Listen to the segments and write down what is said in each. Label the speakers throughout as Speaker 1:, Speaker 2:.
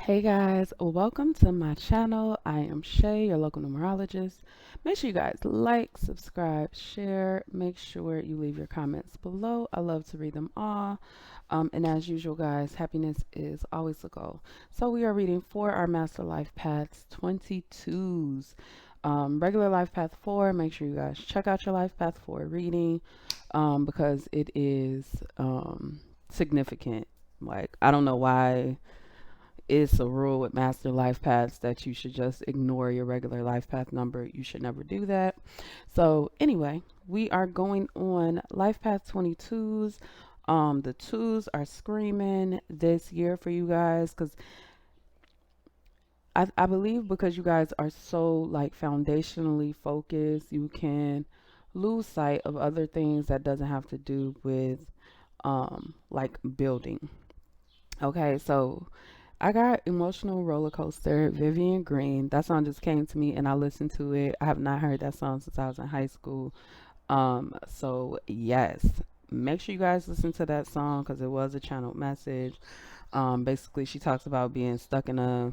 Speaker 1: Hey guys, welcome to my channel. I am Shay, your local numerologist. Make sure you guys like, subscribe, share. Make sure you leave your comments below. I love to read them all. And as usual, guys, happiness is always the goal. So we are reading for our Master Life Paths 22s. Regular Life Path 4, make sure you guys check out your Life Path 4 reading because it is significant. Like, I don't know why it's a rule with master life paths that you should just ignore your regular life path number. You should never do that. So anyway, we are going on life path 22s. The twos are screaming this year for you guys because I believe because you guys are so like foundationally focused, you can lose sight of other things that doesn't have to do with like building. Okay, so I got Emotional Roller Coaster, Vivian Green. That song just came to me and I listened to it. I have not heard that song since I was in high school. So yes, make sure you guys listen to that song because it was a channeled message. Basically, she talks about being stuck in a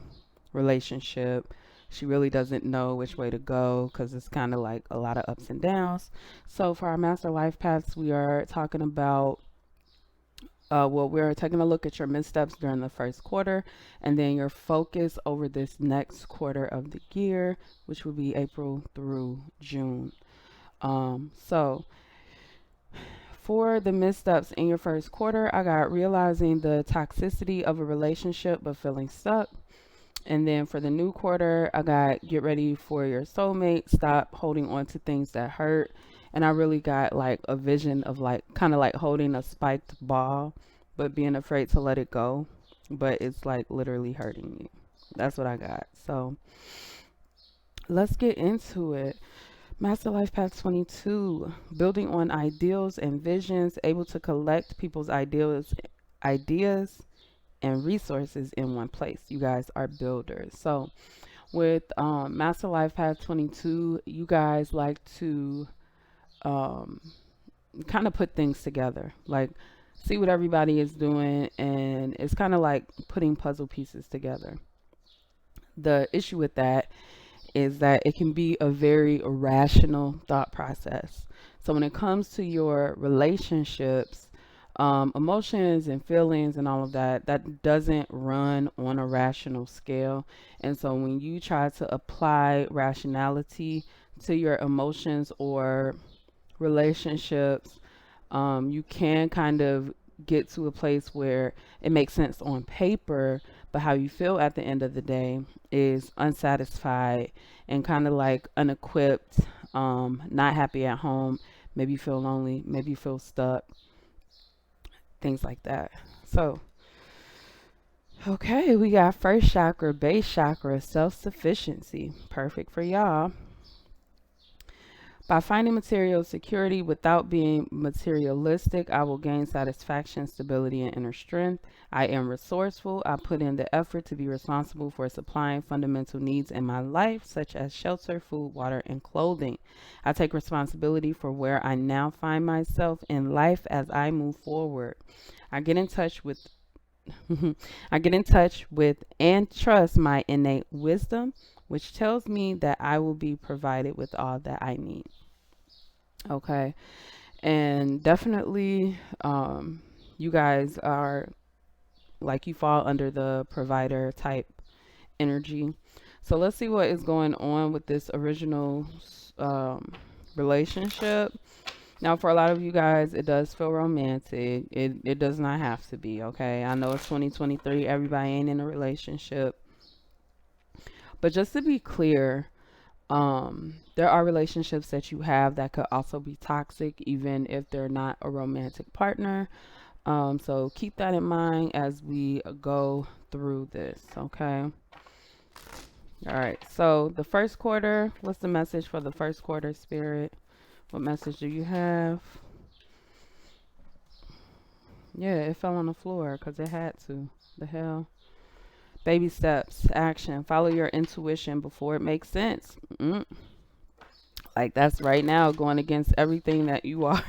Speaker 1: relationship. She really doesn't know which way to go because it's kind of like a lot of ups and downs. So for our Master Life Paths, we are talking about we're taking a look at your missteps during the first quarter and then your focus over this next quarter of the year, which will be April through June. So for the missteps in your first quarter, I got realizing the toxicity of a relationship but feeling stuck. And then for the new quarter, I got get ready for your soulmate, stop holding on to things that hurt. And I really got like a vision of like kind of like holding a spiked ball, but being afraid to let it go. But it's like literally hurting you. That's what I got. So let's get into it. Master Life Path 22, building on ideals and visions, able to collect people's ideas and resources in one place. You guys are builders. So with Master Life Path 22, you guys like to um, kind of put things together, like see what everybody is doing, and it's kind of like putting puzzle pieces together. The issue with that is that it can be a very irrational thought process. So when it comes to your relationships, emotions and feelings and all of that, that doesn't run on a rational scale. And so when you try to apply rationality to your emotions or relationships, you can kind of get to a place where it makes sense on paper, but how you feel at the end of the day is unsatisfied and kind of like unequipped, not happy at home. Maybe you feel lonely, maybe you feel stuck, things like that. So, okay, we got first chakra, base chakra, self sufficiency. Perfect for y'all. By finding material security without being materialistic, I will gain satisfaction, stability, and inner strength. I am resourceful. I put in the effort to be responsible for supplying fundamental needs in my life, such as shelter, food, water, and clothing. I take responsibility for where I now find myself in life as I move forward. I get in touch with I get in touch with and trust my innate wisdom, which tells me that I will be provided with all that I need. Okay. And definitely, you guys are like you fall under the provider type energy. So let's see what is going on with this original um, relationship. Now, for a lot of you guys, it does feel romantic. It does not have to be, okay? I know it's 2023, everybody ain't in a relationship. But just to be clear, there are relationships that you have that could also be toxic, even if they're not a romantic partner. So keep that in mind as we go through this, okay? All right, so the first quarter, what's the message for the first quarter, Spirit? What message do you have? Yeah, it fell on the floor because it had to. The hell? Baby steps, action. Follow your intuition before it makes sense. Like that's right now going against everything that you are.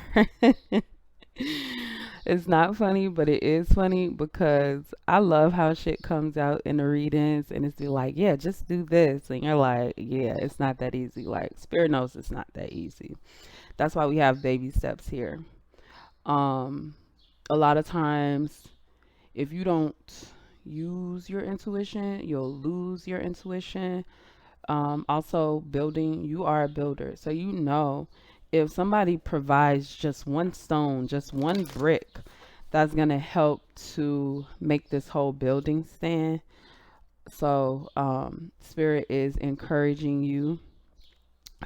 Speaker 1: It's not funny, but it is funny because I love how shit comes out in the readings and it's be like, yeah, just do this. And you're like, yeah, it's not that easy. Like, Spirit knows it's not that easy. That's why we have baby steps here. Um, a lot of times, if you don't use your intuition, you'll lose your intuition. Also, building, you are a builder. So, you know, if somebody provides just one stone, just one brick, that's going to help to make this whole building stand. So, Spirit is encouraging you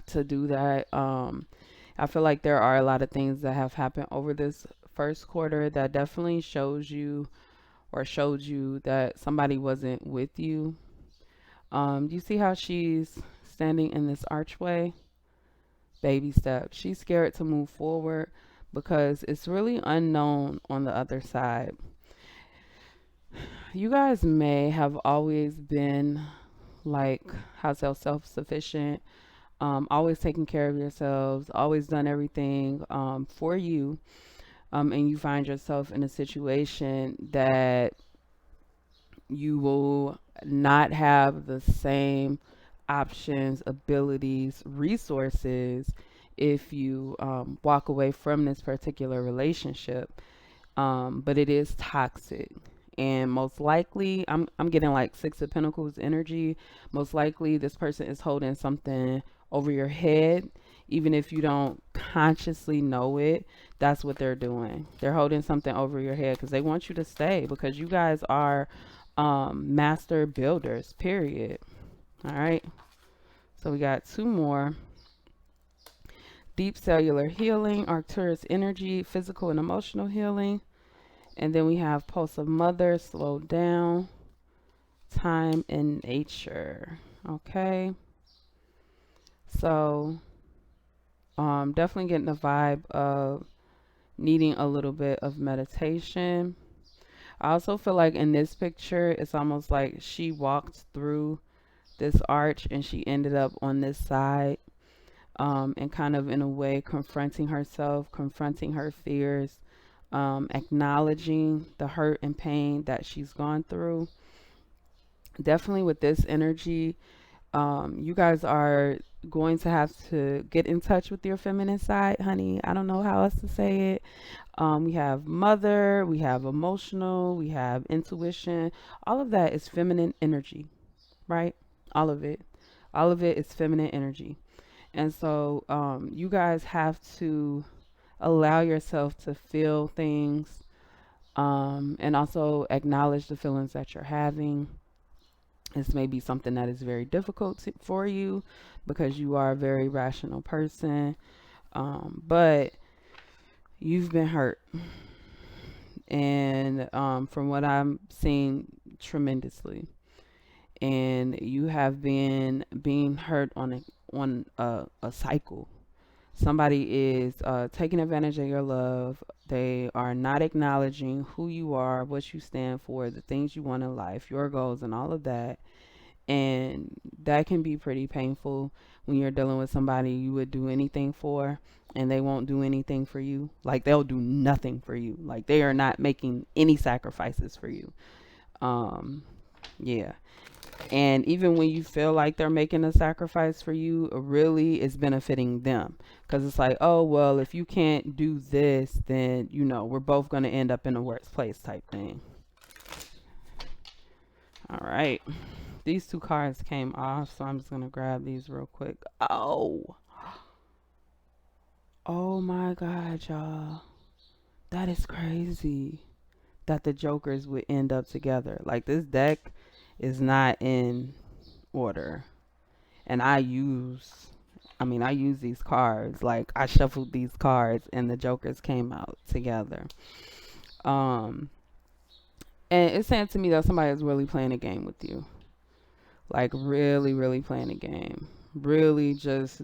Speaker 1: to do that. I feel like there are a lot of things that have happened over this first quarter that definitely shows you or showed you that somebody wasn't with you. Do you see how she's standing in this archway? Baby steps. She's scared to move forward because it's really unknown on the other side. You guys may have always been like, how to say, self-sufficient, always taking care of yourselves, always done everything for you, and you find yourself in a situation that you will not have the same options, abilities, resources if you walk away from this particular relationship. But it is toxic. And most likely, I'm getting like Six of Pentacles energy. Most likely, this person is holding something over your head, even if you don't consciously know it. That's what they're doing. They're holding something over your head because they want you to stay because you guys are master builders. Period. All right. So we got two more. Deep cellular healing, Arcturus energy, physical and emotional healing. And then we have Pulse of Mother, slow down, time in nature. Okay. So definitely getting the vibe of needing a little bit of meditation. I also feel like in this picture, it's almost like she walked through this arch and she ended up on this side, and kind of in a way confronting herself, confronting her fears, acknowledging the hurt and pain that she's gone through. Definitely with this energy, you guys are going to have to get in touch with your feminine side, honey. I don't know how else to say it. We have mother, we have emotional, we have intuition. All of that is feminine energy, right? All of it. All of it is feminine energy. And so you guys have to allow yourself to feel things, and also acknowledge the feelings that you're having. This may be something that is very difficult for you because you are a very rational person, but you've been hurt. And from what I'm seeing, tremendously. And you have been being hurt on a cycle. Somebody is taking advantage of your love. They are not acknowledging who you are, what you stand for, the things you want in life, your goals, and all of that. And that can be pretty painful when you're dealing with somebody you would do anything for and they won't do anything for you. Like, they'll do nothing for you. Like, they are not making any sacrifices for you. Yeah. And even when you feel like they're making a sacrifice for you, really it's benefiting them. Because it's like, oh, well, if you can't do this, then, we're both going to end up in a worse place type thing. All right. These two cards came off, so I'm just going to grab these real quick. Oh. Oh my God, y'all. That is crazy that the Jokers would end up together. Like, this deck is not in order. And I use these cards. Like, I shuffled these cards and the Jokers came out together. Um, and it's saying to me that somebody is really playing a game with you. Like, really, really playing a game. Really just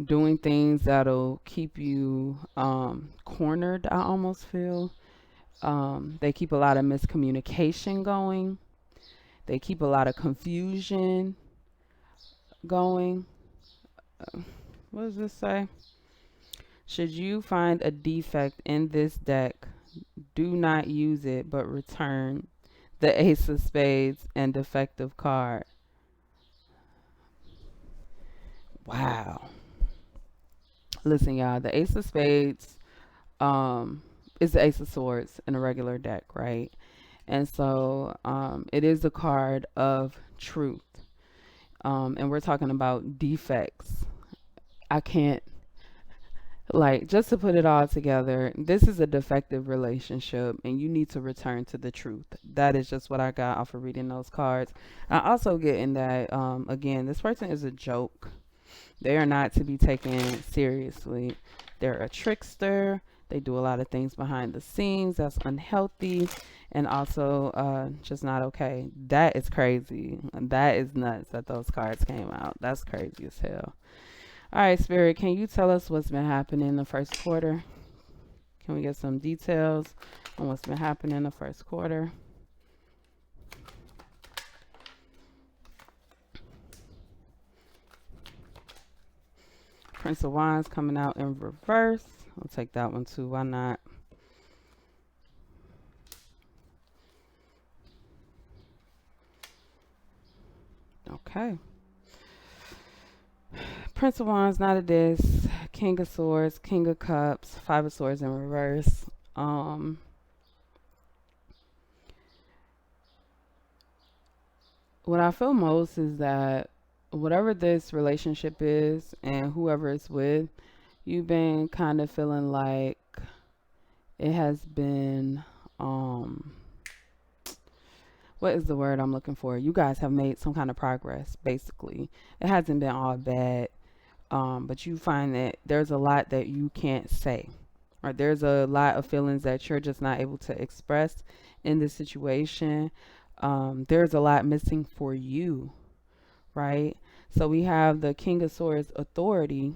Speaker 1: doing things that'll keep you cornered, I almost feel. They keep a lot of miscommunication going. They keep a lot of confusion going. What does this say? Should you find a defect in this deck, Do not use it, but return the Ace of Spades and defective card. Wow. Listen, y'all, the Ace of Spades is the Ace of Swords in a regular deck, right? And so it is a card of truth. And we're talking about defects. I can't, like, just to put it all together, this is a defective relationship and you need to return to the truth. That is just what I got off of reading those cards. I also get in that, again, this person is a joke. They are not to be taken seriously. They're a trickster. They do a lot of things behind the scenes that's unhealthy and also just not okay. That is crazy. That is nuts that those cards came out. That's crazy as hell. All right, Spirit, can you tell us what's been happening in the first quarter? Can we get some details on what's been happening in the first quarter? Prince of Wands coming out in reverse. I'll take that one too. Why not? Okay. Prince of Wands, not a diss. King of Swords, King of Cups, Five of Swords in reverse. What I feel most is that whatever this relationship is and whoever it's with, you've been kind of feeling like it has been, what is the word I'm looking for? You guys have made some kind of progress, basically. It hasn't been all bad, but you find that there's a lot that you can't say, or there's a lot of feelings that you're just not able to express in this situation. There's a lot missing for you, right? So we have the King of Swords authority,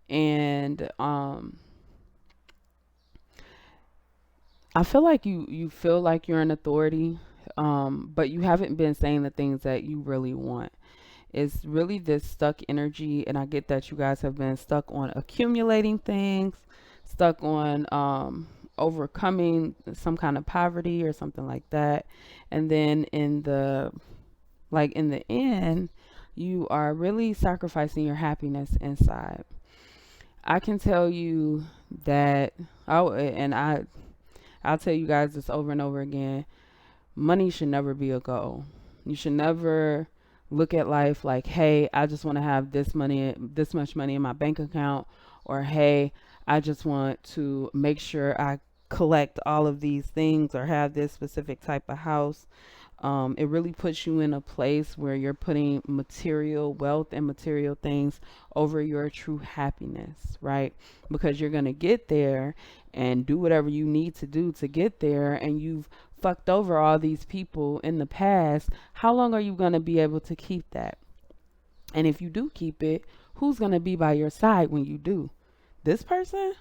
Speaker 1: and I feel like you feel like you're an authority, but you haven't been saying the things that you really want. It's really this stuck energy, and I get that you guys have been stuck on accumulating things, stuck on overcoming some kind of poverty or something like that. And then in the end, you are really sacrificing your happiness inside. I can tell you that, I'll tell you guys this over and over again. Money should never be a goal. You should never look at life like, hey, I just want to have this much money in my bank account, or hey, I just want to make sure I collect all of these things or have this specific type of house. It really puts you in a place where you're putting material wealth and material things over your true happiness, right? Because you're going to get there and do whatever you need to do to get there, and you've fucked over all these people in the past. How long are you going to be able to keep that? And if you do keep it, who's going to be by your side when you do? This person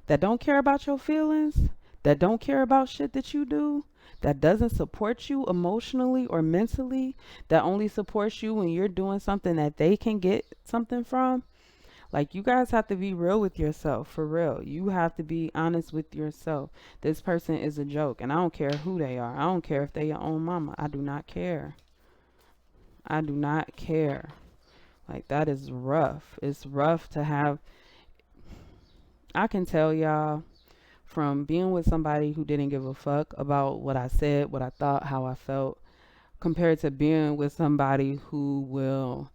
Speaker 1: that don't care about your feelings, that don't care about shit that you do, that doesn't support you emotionally or mentally, that only supports you when you're doing something that they can get something from. Like, you guys have to be real with yourself, for real. You have to be honest with yourself. This person is a joke, and I don't care who they are. I don't care if they're your own mama. I do not care. I do not care. Like, that is rough. It's rough to have. I can tell y'all, from being with somebody who didn't give a fuck about what I said, what I thought, how I felt, compared to being with somebody who will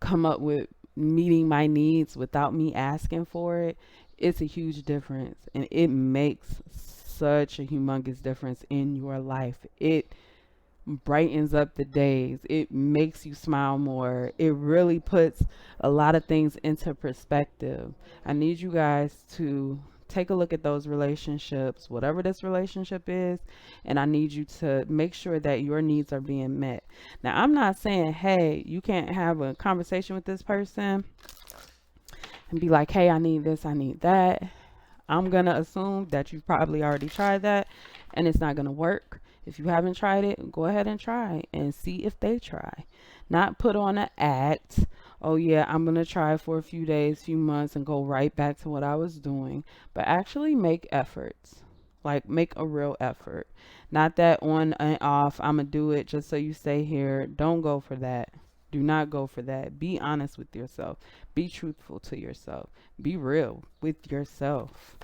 Speaker 1: come up with meeting my needs without me asking for it, it's a huge difference. And it makes such a humongous difference in your life. It brightens up the days. It makes you smile more. It really puts a lot of things into perspective. I need you guys to take a look at those relationships, whatever this relationship is, and I need you to make sure that your needs are being met. Now, I'm not saying, hey, you can't have a conversation with this person and be like, hey, I need this, I need that. I'm going to assume that you've probably already tried that and it's not going to work. If you haven't tried it, go ahead and try and see if they try. Not put on an act. Oh yeah, I'm going to try for a few days, few months and go right back to what I was doing. But actually make efforts. Like, make a real effort. Not that on and off, I'm going to do it just so you stay here. Don't go for that. Do not go for that. Be honest with yourself. Be truthful to yourself. Be real with yourself.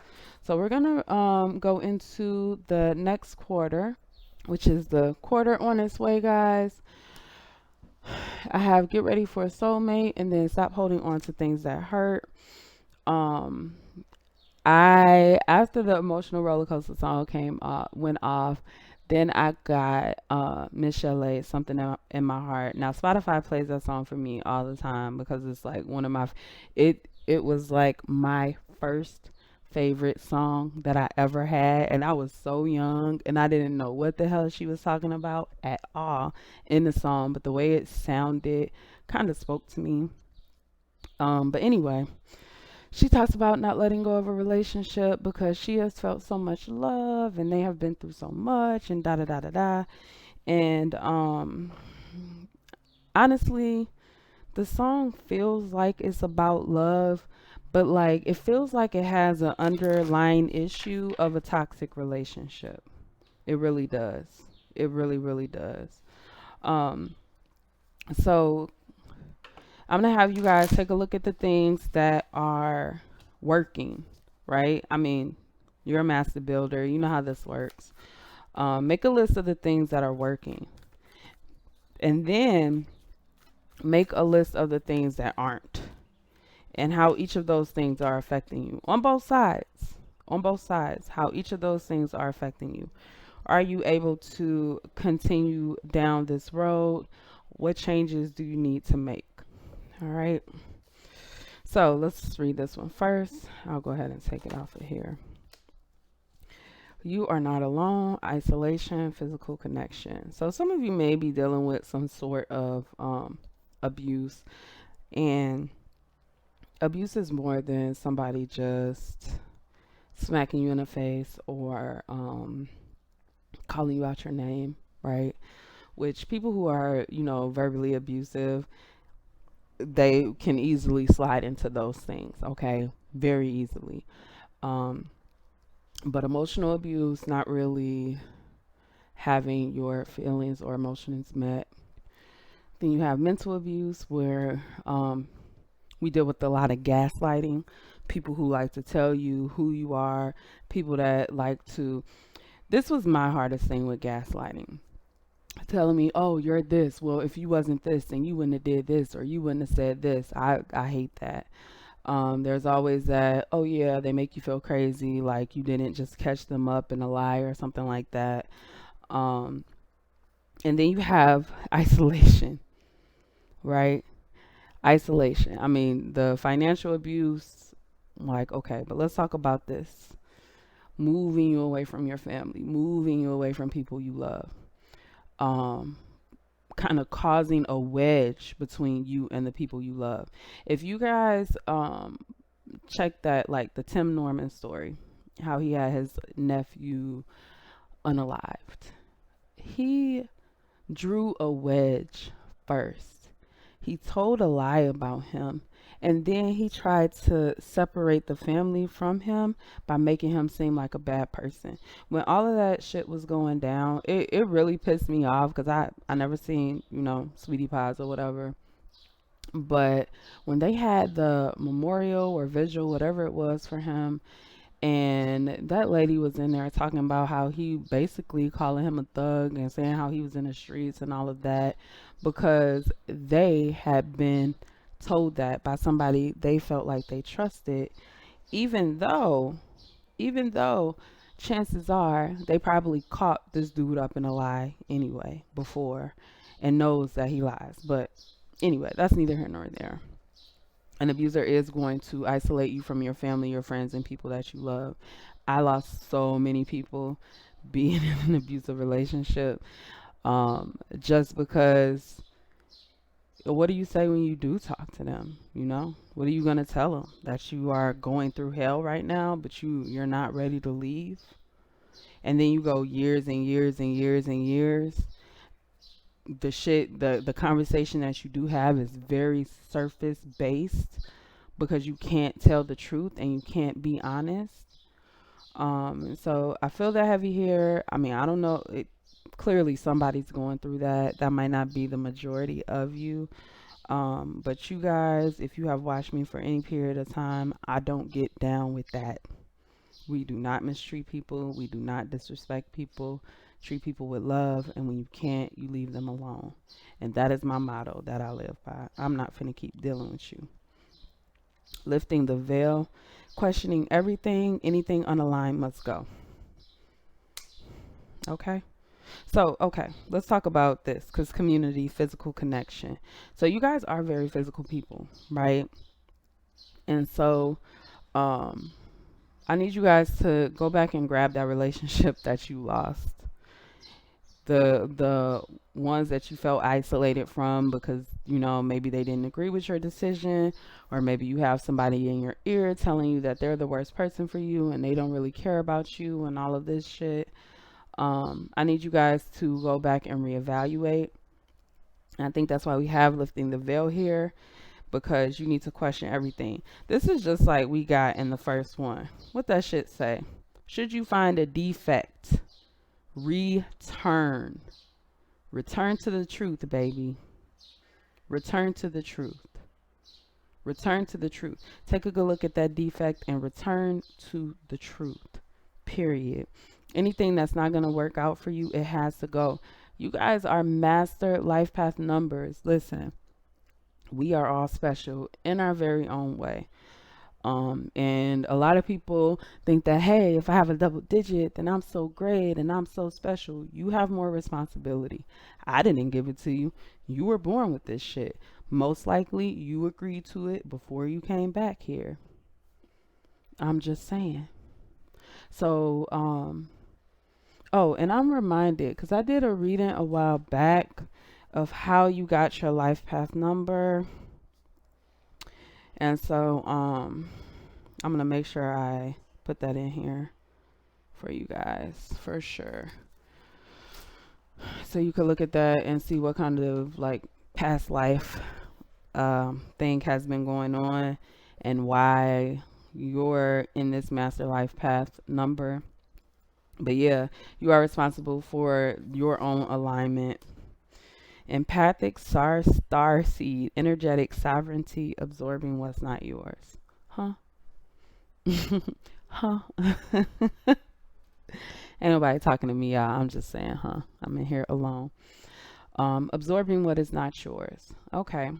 Speaker 1: So we're going to go into the next quarter, which is the quarter on its way, guys. I have get ready for a soulmate and then stop holding on to things that hurt. Um, I after the emotional roller coaster song went off, then I got Miss Chalet, something in my heart. Now Spotify plays that song for me all the time because it's like one of my it was like my first favorite song that I ever had, and I was so young and I didn't know what the hell she was talking about at all in the song, but the way it sounded kind of spoke to me. But anyway, she talks about not letting go of a relationship because she has felt so much love and they have been through so much and da da da da da. And honestly, the song feels like it's about love, but like it feels like it has an underlying issue of a toxic relationship. It really does. It really, really does. Um, so I'm gonna have you guys take a look at the things that are working, right? I mean, you're a master builder. You know how this works. Make a list of the things that are working, and then make a list of the things that aren't, and how each of those things are affecting you on both sides. On both sides, how each of those things are affecting you. Are you able to continue down this road? What changes do you need to make? All right. So let's read this one first. I'll go ahead and take it off of here. You are not alone. Isolation, physical connection. So some of you may be dealing with some sort of abuse, and abuse is more than somebody just smacking you in the face or calling you out your name, right? Which people who are, verbally abusive, they can easily slide into those things, okay? Very easily. Um, but emotional abuse, not really having your feelings or emotions met. Then you have mental abuse, where we deal with a lot of gaslighting, people who like to tell you who you are, people that like to. This was my hardest thing with gaslighting. Telling me, oh, you're this. Well, if you wasn't this, then you wouldn't have did this, or you wouldn't have said this. I hate that. There's always that, oh yeah, they make you feel crazy, like you didn't just catch them up in a lie or something like that. Um, and then you have isolation, right? Isolation. I mean, the financial abuse, like, okay, but let's talk about this. Moving you away from your family, moving you away from people you love. Um, Kind of causing a wedge between you and the people you love. If you guys check that, like the Tim Norman story, how he had his nephew unalived, he drew a wedge first. He told a lie about him, and then he tried to separate the family from him by making him seem like a bad person. When all of that shit was going down, it really pissed me off because I never seen, Sweetie Pies or whatever. But when they had the memorial or vigil, whatever it was for him, and that lady was in there talking about how he basically calling him a thug and saying how he was in the streets and all of that, because they had been told that by somebody they felt like they trusted, even though even though chances are they probably caught this dude up in a lie anyway before and knows that he lies. But anyway, that's neither here nor there. An abuser is going to isolate you from your family, your friends, and people that you love. I lost so many people being in an abusive relationship, just because. What do you say when you do talk to them? What are you going to tell them? That you are going through hell right now, but you're not ready to leave? And then you go years and years and years and years. The conversation that you do have is very surface based because you can't tell the truth and you can't be honest. So I feel that heavy here. I mean, I don't know. Clearly somebody's going through that. That might not be the majority of you. But you guys, if you have watched me for any period of time, I don't get down with that. We do not mistreat people. We do not disrespect people. Treat people with love. And when you can't, you leave them alone. And that is my motto that I live by. I'm not finna keep dealing with you. Lifting the veil, questioning everything, anything unaligned must go. Okay. So, okay, let's talk about this because community, physical connection. So, you guys are very physical people, right? And so, um, I need you guys to go back and grab that relationship that you lost. The ones that you felt isolated from because, you know, maybe they didn't agree with your decision, or maybe you have somebody in your ear telling you that they're the worst person for you and they don't really care about you and all of this shit. I need you guys to go back and reevaluate. And I think that's why we have lifting the veil here, because you need to question everything. This is just like we got in the first one. What that shit say? Should you find a defect, return. Return to the truth, baby. Return to the truth. Return to the truth. Take a good look at that defect and return to the truth. Period. Anything that's not going to work out for you, it has to go. You guys are master life path numbers. Listen, we are all special in our very own way. And a lot of people think that, hey, if I have a double digit, then I'm so great and I'm so special. You have more responsibility. I didn't give it to you. You were born with this shit. Most likely you agreed to it before you came back here. I'm just saying. So, oh, and I'm reminded because I did a reading a while back of how you got your life path number. And so, I'm going to make sure I put that in here for you guys for sure. So you can look at that and see what kind of like past life thing has been going on and why you're in this master life path number. But yeah, you are responsible for your own alignment. Empathic star seed, energetic sovereignty, absorbing what's not yours. Huh? Huh? Ain't nobody talking to me, y'all. I'm just saying, huh? I'm in here alone. Absorbing what is not yours. Okay.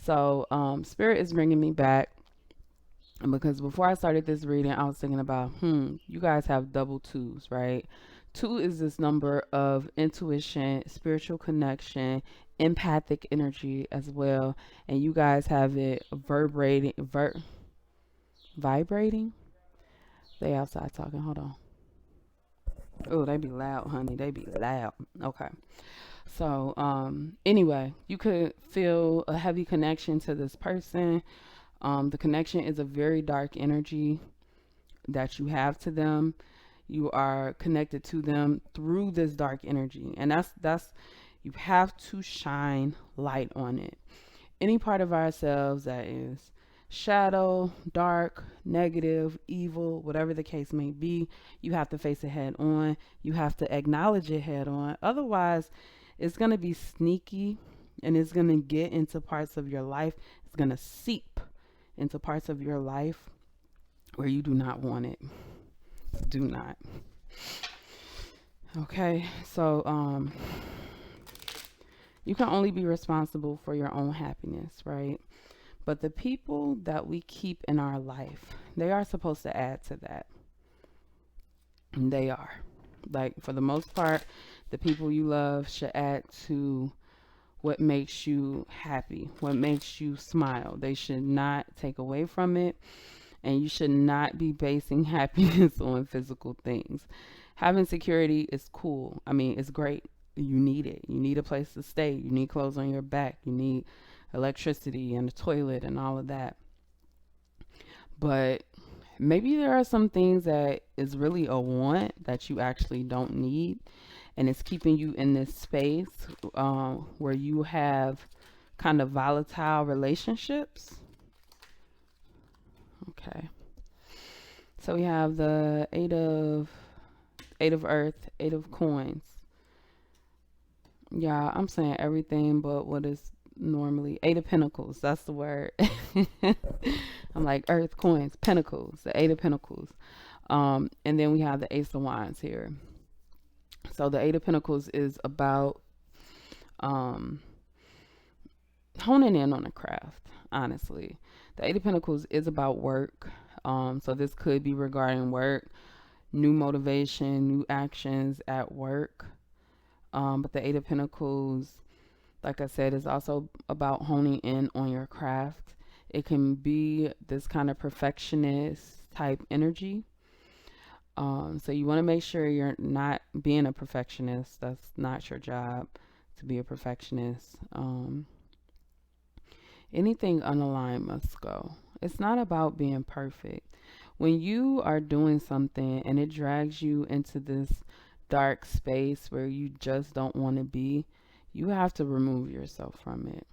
Speaker 1: So, Spirit is bringing me back because before I started this reading, I was thinking about, you guys have double twos, right? Two is this number of intuition, spiritual connection, empathic energy as well. And you guys have it vibrating. They outside talking. Hold on. Oh, they be loud, honey. They be loud. Okay. So, anyway, you could feel a heavy connection to this person. The connection is a very dark energy that you have to them. You are connected to them through this dark energy, and that's you have to shine light on it. Any part of ourselves that is shadow, dark, negative, evil, whatever the case may be, you have to face it head on. You have to acknowledge it head on. Otherwise, it's going to be sneaky and it's going to get into parts of your life. It's going to seep into parts of your life where you do not want it. Do not. Okay, so you can only be responsible for your own happiness, right? But the people that we keep in our life, they are supposed to add to that. And they are. Like, for the most part, the people you love should add to what makes you happy, what makes you smile. They should not take away from it. And you should not be basing happiness on physical things. Having security is cool. I mean, it's great. You need it. You need a place to stay. You need clothes on your back. You need electricity and a toilet and all of that. But maybe there are some things that is really a want that you actually don't need. And it's keeping you in this space where you have kind of volatile relationships. Okay. So we have the eight of earth, eight of coins. Yeah, I'm saying everything but what is normally eight of pentacles. That's the word. I'm like earth, coins, pentacles, the eight of pentacles. And then we have the ace of wands here. So the eight of pentacles is about um honing in on a craft, honestly. The eight of pentacles is about work. So this could be regarding work, new motivation, new actions at work. But the eight of pentacles, like I said, is also about honing in on your craft. It can be this kind of perfectionist type energy. So you want to make sure you're not being a perfectionist. That's not your job to be a perfectionist. Anything unaligned must go. It's not about being perfect. When you are doing something and it drags you into this dark space where you just don't want to be, you have to remove yourself from it.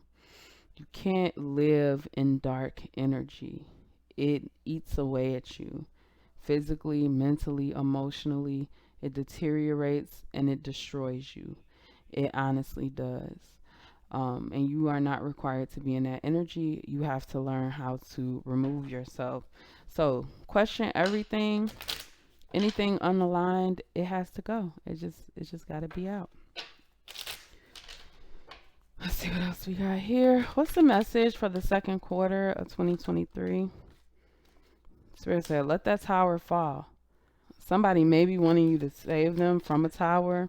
Speaker 1: You can't live in dark energy. It eats away at you physically, mentally, emotionally. It deteriorates and it destroys you. It honestly does. And you are not required to be in that energy. You have to learn how to remove yourself. So, question everything. Anything unaligned, it has to go. It just got to be out. Let's see what else we got here. What's the message for the second quarter of 2023? Spirit said, let that tower fall. Somebody may be wanting you to save them from a tower,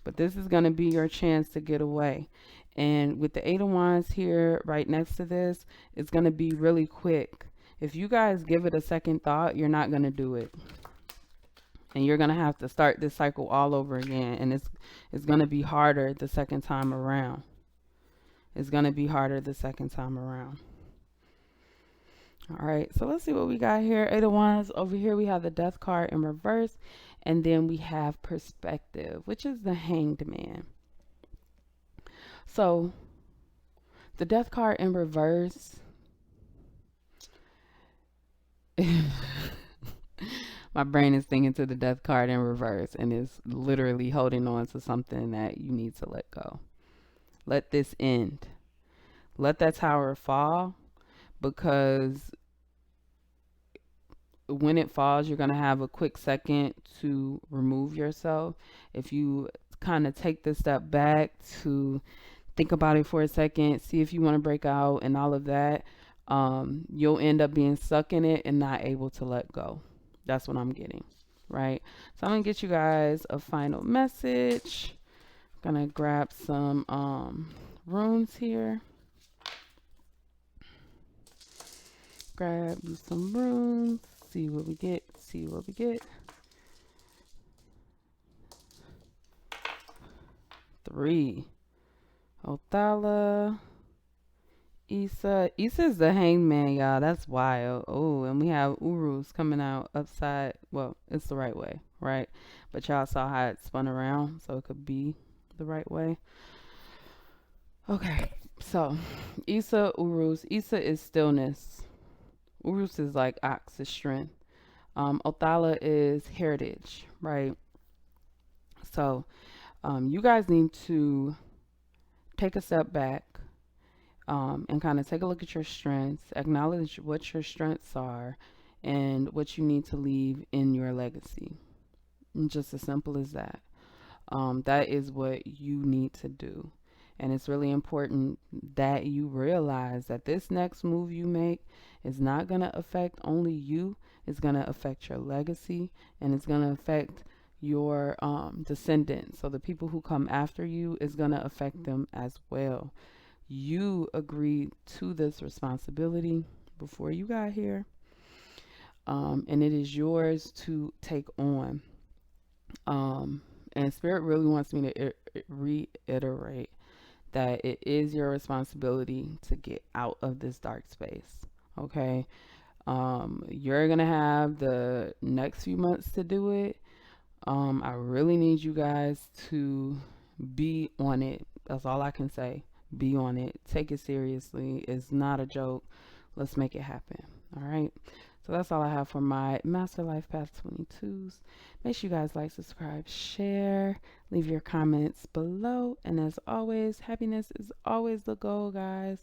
Speaker 1: but this is going to be your chance to get away. And with the Eight of Wands here right next to this, it's going to be really quick. If you guys give it a second thought, you're not going to do it. And you're going to have to start this cycle all over again. And it's going to be harder the second time around. It's going to be harder the second time around. All right, so let's see what we got here. Eight of Wands. Over here, we have the Death card in reverse. And then we have Perspective, which is the Hanged Man. So, the Death card in reverse. My brain is thinking to the Death card in reverse and is literally holding on to something that you need to let go. Let this end. Let that tower fall, because when it falls, you're going to have a quick second to remove yourself. If you kind of take this step back to think about it for a second, see if you want to break out and all of that, you'll end up being stuck in it and not able to let go. That's what I'm getting, right? So I'm going to get you guys a final message. I'm going to grab some runes here. Grab you some runes. See what we get. See what we get. 3. Othala. Issa. Issa's the Hanged Man, y'all. That's wild. Oh, and we have Urus coming out upside. Well, it's the right way, right? But y'all saw how it spun around, so it could be the right way. Okay, so Issa, Urus. Issa is stillness. Urus is like ox, is strength. Othala is heritage, right? So you guys need to take a step back and kind of take a look at your strengths, acknowledge what your strengths are and what you need to leave in your legacy. And just as simple as that. That is what you need to do. And it's really important that you realize that this next move you make is not going to affect only you. It's going to affect your legacy, and it's going to affect your descendants. So the people who come after you, is going to affect them as well. You agreed to this responsibility before you got here, and it is yours to take on. And Spirit really wants me to reiterate that it is your responsibility to get out of this dark space. Okay. You're going to have the next few months to do it. I really need you guys to be on it. That's all I can say. Be on it. Take it seriously. It's not a joke. Let's make it happen. All right. So that's all I have for my Master Life Path 22s. Make sure you guys like, subscribe, share, leave your comments below. And as always, happiness is always the goal, guys.